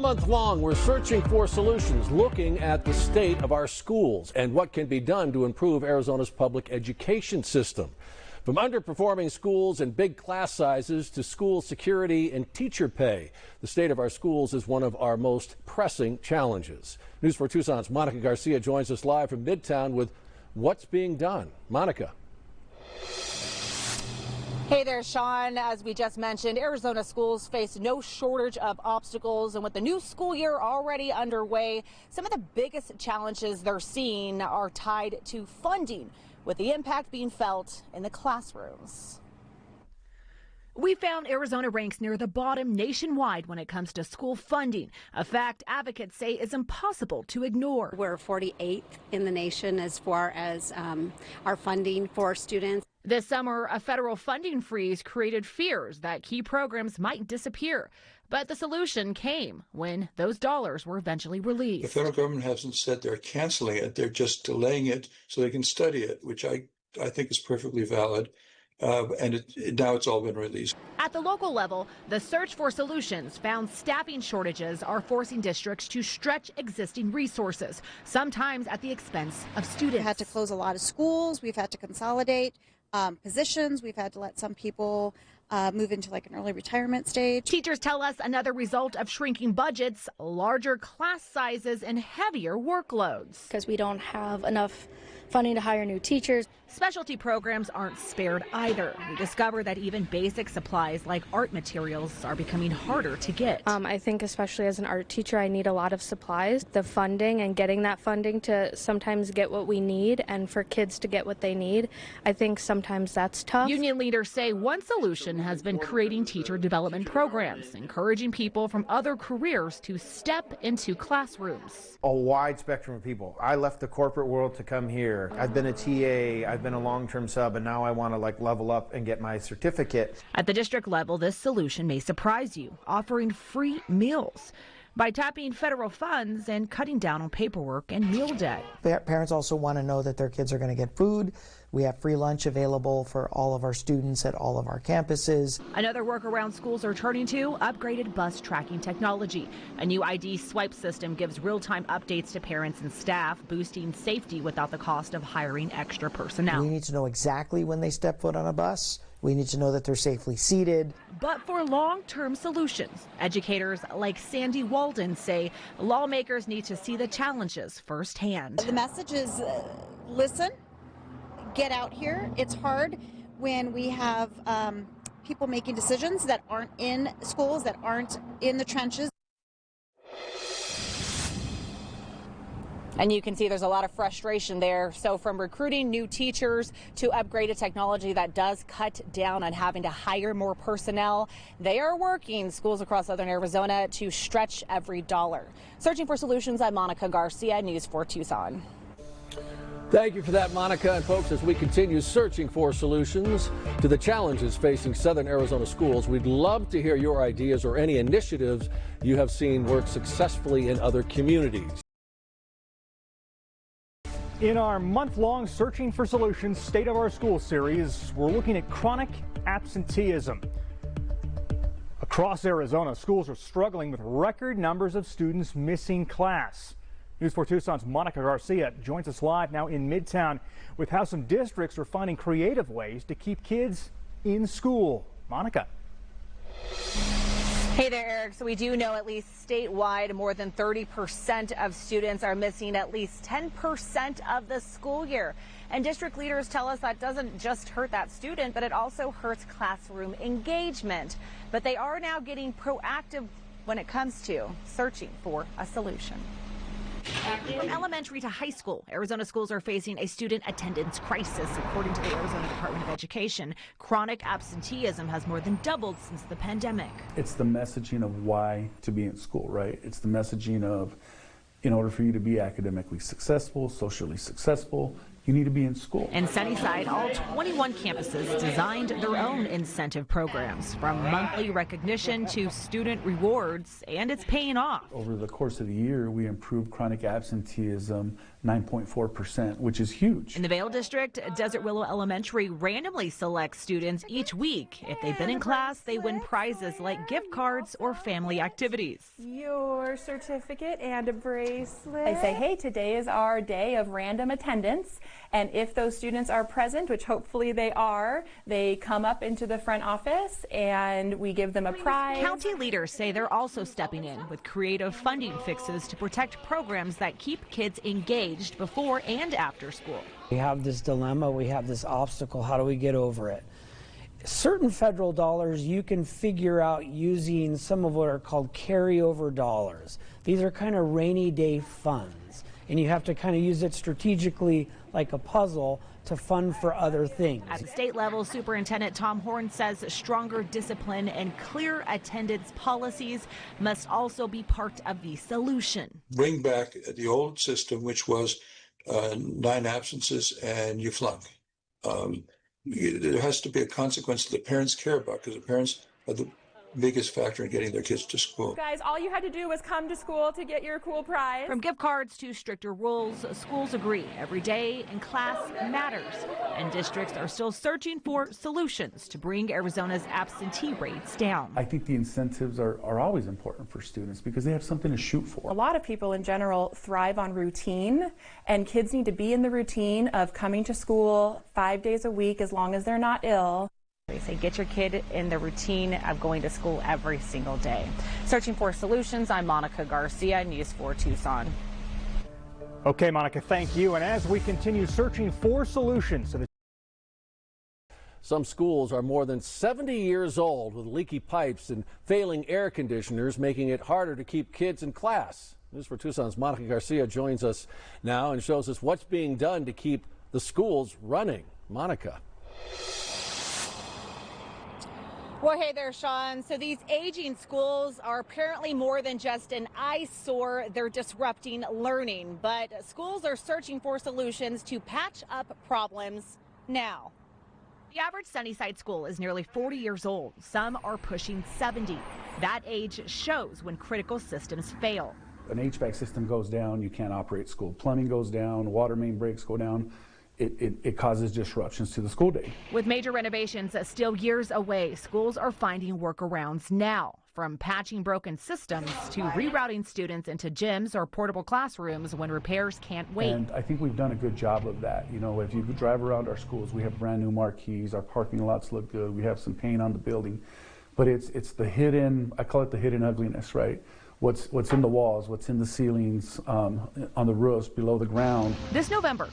month long, we're searching for solutions, looking at the state of our schools and what can be done to improve Arizona's public education system. From underperforming schools and big class sizes to school security and teacher pay, the state of our schools is one of our most pressing challenges. News 4 Tucson's Monica Garcia joins us live from Midtown with what's being done. Monica. Hey there, Sean. As we just mentioned, Arizona schools face no shortage of obstacles, and with the new school year already underway, some of the biggest challenges they're seeing are tied to funding, with the impact being felt in the classrooms. We found Arizona ranks near the bottom nationwide when it comes to school funding, a fact advocates say is impossible to ignore. We're 48th in the nation as far as our funding for students. This summer, a federal funding freeze created fears that key programs might disappear. But the solution came when those dollars were eventually released. The federal government hasn't said they're canceling it. They're just delaying it so they can study it, which I think is perfectly valid. And now it's all been released. At the local level, the search for solutions found staffing shortages are forcing districts to stretch existing resources, sometimes at the expense of students. We've had to close a lot of schools. We've had to consolidate positions. We've had to let some people move into like an early retirement stage. Teachers tell us another result of shrinking budgets, larger class sizes and heavier workloads. Because we don't have enough funding to hire new teachers. Specialty programs aren't spared either. We discovered that even basic supplies like art materials are becoming harder to get. I think especially as an art teacher, I need a lot of supplies. The funding and getting that funding to sometimes get what we need and for kids to get what they need, I think sometimes that's tough. Union leaders say one solution has been creating teacher development programs, encouraging people from other careers to step into classrooms. A wide spectrum of people. I left the corporate world to come here. I've been a TA, I've been a long-term sub, and now I want to level up and get my certificate. At the district level, this solution may surprise you, offering free meals by tapping federal funds and cutting down on paperwork and meal debt. Parents also want to know that their kids are going to get food. We have free lunch available for all of our students at all of our campuses. Another workaround schools are turning to, upgraded bus tracking technology. A new ID swipe system gives real-time updates to parents and staff, boosting safety without the cost of hiring extra personnel. We need to know exactly when they step foot on a bus. We need to know that they're safely seated. But for long-term solutions, educators like Sandy Walden say lawmakers need to see the challenges firsthand. The message is listen, get out here. It's hard when we have people making decisions that aren't in schools, that aren't in the trenches. And you can see there's a lot of frustration there. So from recruiting new teachers to upgraded technology that does cut down on having to hire more personnel, they are working schools across southern Arizona to stretch every dollar. Searching for solutions, I'm Monica Garcia, News 4 Tucson. Thank you for that, Monica. And folks, as we continue searching for solutions to the challenges facing southern Arizona schools, we'd love to hear your ideas or any initiatives you have seen work successfully in other communities. In our month-long Searching for Solutions State of Our School series, we're looking at chronic absenteeism. Across Arizona, schools are struggling with record numbers of students missing class. News 4 Tucson's Monica Garcia joins us live now in Midtown with how some districts are finding creative ways to keep kids in school. Monica. Hey there, Eric. So we do know at least statewide more than 30% of students are missing at least 10% of the school year. And district leaders tell us that doesn't just hurt that student, but it also hurts classroom engagement. But they are now getting proactive when it comes to searching for a solution. From elementary to high school, Arizona schools are facing a student attendance crisis. According to the Arizona Department of Education, chronic absenteeism has more than doubled since the pandemic. It's the messaging of why to be in school, right? It's the messaging of, in order for you to be academically successful, socially successful, you need to be in school. In Sunnyside, all 21 campuses designed their own incentive programs, from monthly recognition to student rewards, and it's paying off. Over the course of the year, we improved chronic absenteeism 9.4%, which is huge. In the Vail District, Desert Willow Elementary randomly selects students each week. If they've been in class, they win prizes like gift cards or family activities. Your certificate and a bracelet. I say, hey, today is our day of random attendance, and if those students are present, which hopefully they are, they come up into the front office and we give them a prize. County leaders say they're also stepping in with creative funding fixes to protect programs that keep kids engaged before and after school. We have this dilemma, we have this obstacle, how do we get over it? Certain federal dollars you can figure out using some of what are called carryover dollars. These are kind of rainy day funds, and you have to kind of use it strategically like a puzzle to fund for other things. At the state level, Superintendent Tom Horn says stronger discipline and clear attendance policies must also be part of the solution. Bring back the old system, which was 9 absences and you flunk. There has to be a consequence that the parents care about, because the parents are the biggest factor in getting their kids to school. Guys, all you had to do was come to school to get your cool prize. From gift cards to stricter rules, schools agree every day in class matters, and districts are still searching for solutions to bring Arizona's absentee rates down. I think the incentives are always important for students because they have something to shoot for. A lot of people in general thrive on routine, and kids need to be in the routine of coming to school 5 days a week as long as they're not ill. They say get your kid in the routine of going to school every single day. Searching for solutions, I'm Monica Garcia, News 4 Tucson. Okay, Monica, thank you. And as we continue searching for solutions to the Some schools are more than 70 years old with leaky pipes and failing air conditioners, making it harder to keep kids in class. News 4 Tucson's Monica Garcia joins us now and shows us what's being done to keep the schools running. Monica. Well, hey there, Sean. So these aging schools are apparently more than just an eyesore. They're disrupting learning. But schools are searching for solutions to patch up problems now. The average Sunnyside school is nearly 40 years old. Some are pushing 70. That age shows when critical systems fail. An HVAC system goes down, you can't operate school. Plumbing goes down, water main breaks go down. It causes disruptions to the school day. With major renovations still years away, schools are finding workarounds now, from patching broken systems to rerouting students into gyms or portable classrooms when repairs can't wait. And I think we've done a good job of that. You know, if you drive around our schools, we have brand new marquees, our parking lots look good, we have some paint on the building, but it's the hidden, I call it the hidden ugliness, right? What's in the walls, what's in the ceilings, on the roofs, below the ground. This November,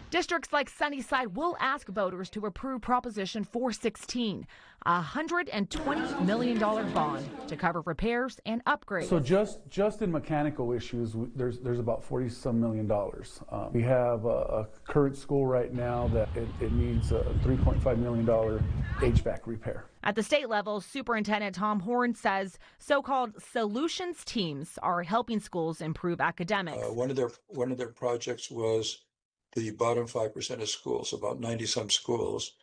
districts like Sunnyside will ask voters to approve Proposition 416, a $120 million bond to cover repairs and upgrades. So just in mechanical issues, there's about $40-some million. We have a current school right now that it needs a $3.5 million HVAC repair. At the state level, Superintendent Tom Horn says so-called solutions teams are helping schools improve academics. One of their projects was the bottom 5% of schools, about 90-some schools.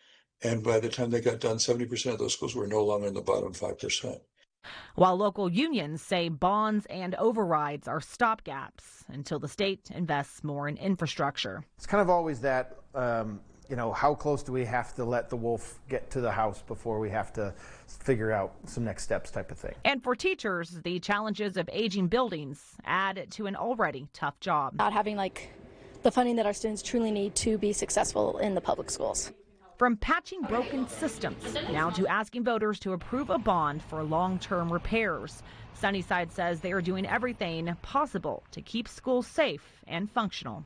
And by the time they got done, 70% of those schools were no longer in the bottom 5%. While local unions say bonds and overrides are stopgaps until the state invests more in infrastructure. It's kind of always that, how close do we have to let the wolf get to the house before we have to figure out some next steps type of thing. And for teachers, the challenges of aging buildings add to an already tough job. Not having the funding that our students truly need to be successful in the public schools. From patching broken systems now to asking voters to approve a bond for long-term repairs, Sunnyside says they are doing everything possible to keep schools safe and functional.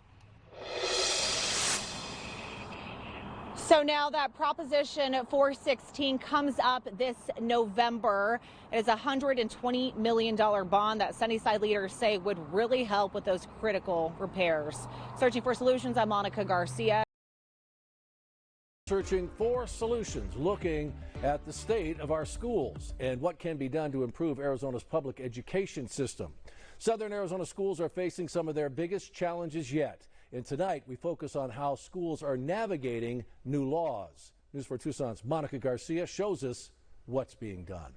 So now that Proposition 416 comes up this November. It is a $120 million bond that Sunnyside leaders say would really help with those critical repairs. Searching for solutions, I'm Monica Garcia. Searching for solutions, looking at the state of our schools and what can be done to improve Arizona's public education system. Southern Arizona schools are facing some of their biggest challenges yet. And tonight, we focus on how schools are navigating new laws. News 4 Tucson's Monica Garcia shows us what's being done.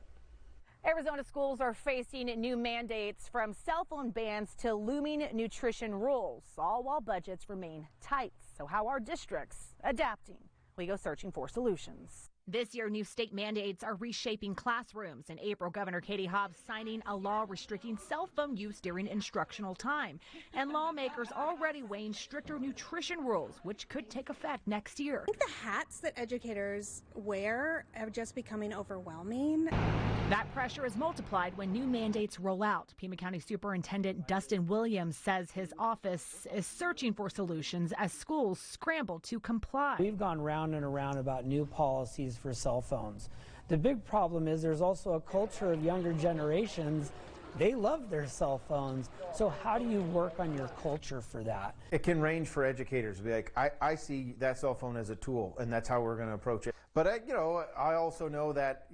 Arizona schools are facing new mandates, from cell phone bans to looming nutrition rules, all while budgets remain tight. So how are districts adapting? We go searching for solutions. This year, new state mandates are reshaping classrooms. In April, Governor Katie Hobbs signing a law restricting cell phone use during instructional time. And lawmakers already weighing stricter nutrition rules, which could take effect next year. I think the hats that educators wear are just becoming overwhelming. That pressure is multiplied when new mandates roll out. Pima County Superintendent Dustin Williams says his office is searching for solutions as schools scramble to comply. We've gone round and around about new policies for cell phones. The big problem is there's also a culture of younger generations. They love their cell phones. So how do you work on your culture for that? It can range for educators. Be like, I see that cell phone as a tool, and that's how we're going to approach it. But I also know that,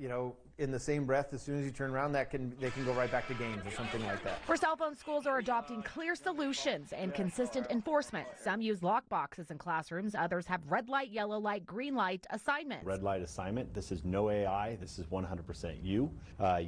in the same breath, as soon as you turn around, they can go right back to games or something like that. For cell phone, schools are adopting clear solutions and consistent enforcement. Some use lock boxes in classrooms. Others have red light, yellow light, green light assignments. Red light assignment, this is no AI. This is 100% you.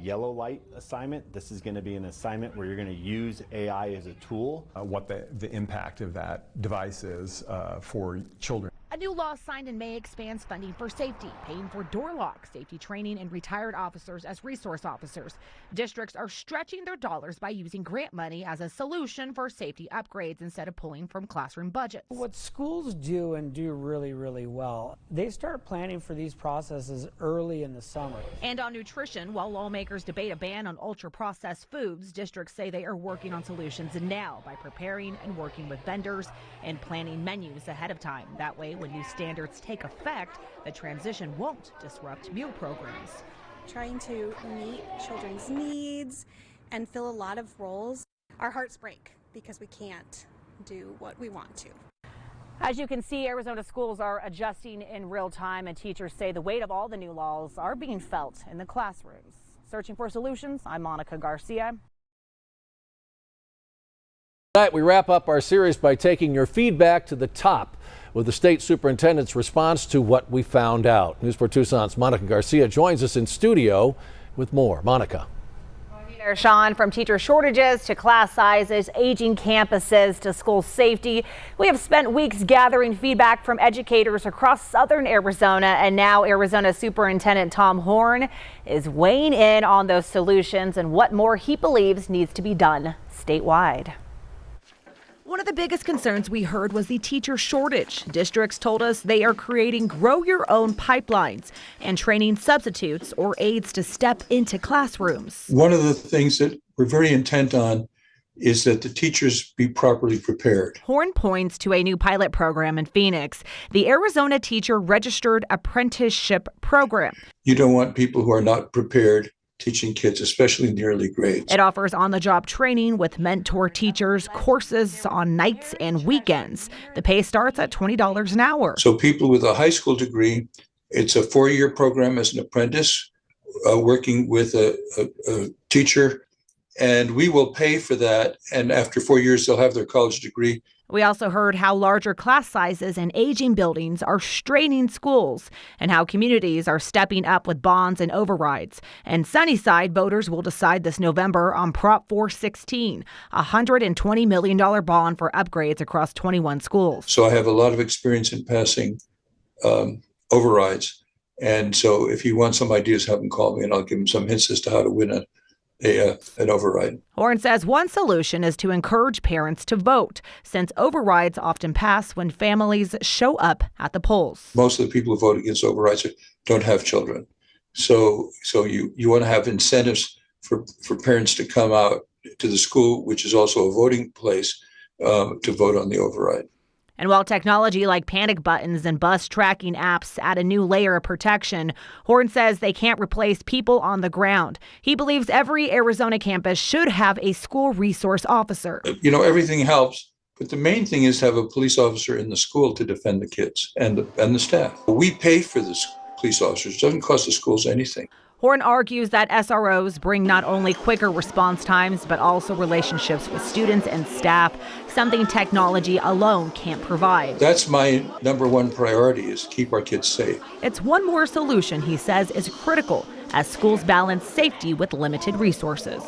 Yellow light assignment, this is going to be an assignment where you're going to use AI as a tool. What the impact of that device is for children. A new law signed in May expands funding for safety, paying for door lock, safety training, and retired officers as resource officers. Districts are stretching their dollars by using grant money as a solution for safety upgrades instead of pulling from classroom budgets. What schools do and do really, really well, they start planning for these processes early in the summer. And on nutrition, while lawmakers debate a ban on ultra-processed foods, districts say they are working on solutions now by preparing and working with vendors and planning menus ahead of time. That way, when new standards take effect, the transition won't disrupt meal programs. Trying to meet children's needs and fill a lot of roles. Our hearts break because we can't do what we want to. As you can see, Arizona schools are adjusting in real time, and teachers say the weight of all the new laws are being felt in the classrooms. Searching for solutions, I'm Monica Garcia. Tonight, we wrap up our series by taking your feedback to the top with the state superintendent's response to what we found out. News 4 Tucson's Monica Garcia joins us in studio with more. Monica. Hey there, Sean. From teacher shortages to class sizes, aging campuses to school safety, we have spent weeks gathering feedback from educators across southern Arizona, and now Arizona Superintendent Tom Horne is weighing in on those solutions and what more he believes needs to be done statewide. One of the biggest concerns we heard was the teacher shortage. Districts told us they are creating grow your own pipelines and training substitutes or aides to step into classrooms. One of the things that we're very intent on is that the teachers be properly prepared. Horne points to a new pilot program in Phoenix, the Arizona Teacher Registered Apprenticeship Program. You don't want people who are not prepared teaching kids, especially in the early grades. It offers on-the-job training with mentor teachers, courses on nights and weekends. The pay starts at $20 an hour. So people with a high school degree, it's a 4-year program as an apprentice, working with a teacher, and we will pay for that. And after 4 years, they'll have their college degree. We also heard how larger class sizes and aging buildings are straining schools and how communities are stepping up with bonds and overrides. And Sunnyside voters will decide this November on Prop 416, a $120 million bond for upgrades across 21 schools. So I have a lot of experience in passing overrides. And so if you want some ideas, have them call me and I'll give them some hints as to how to win an override. Horne says one solution is to encourage parents to vote, since overrides often pass when families show up at the polls. Most of the people who vote against overrides don't have children. So you want to have incentives for parents to come out to the school, which is also a voting place, to vote on the override. And while technology like panic buttons and bus tracking apps add a new layer of protection, Horne says they can't replace people on the ground. He believes every Arizona campus should have a school resource officer. Everything helps, but the main thing is to have a police officer in the school to defend the kids and the staff. We pay for the police officers. It doesn't cost the schools anything. Horn argues that SROs bring not only quicker response times, but also relationships with students and staff, something technology alone can't provide. That's my number one priority, is keep our kids safe. It's one more solution he says is critical as schools balance safety with limited resources.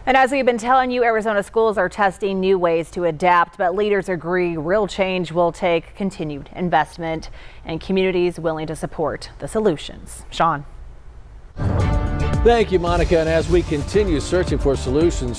And as we've been telling you, Arizona schools are testing new ways to adapt, but leaders agree real change will take continued investment and communities willing to support the solutions. Sean. Thank you, Monica. And as we continue searching for solutions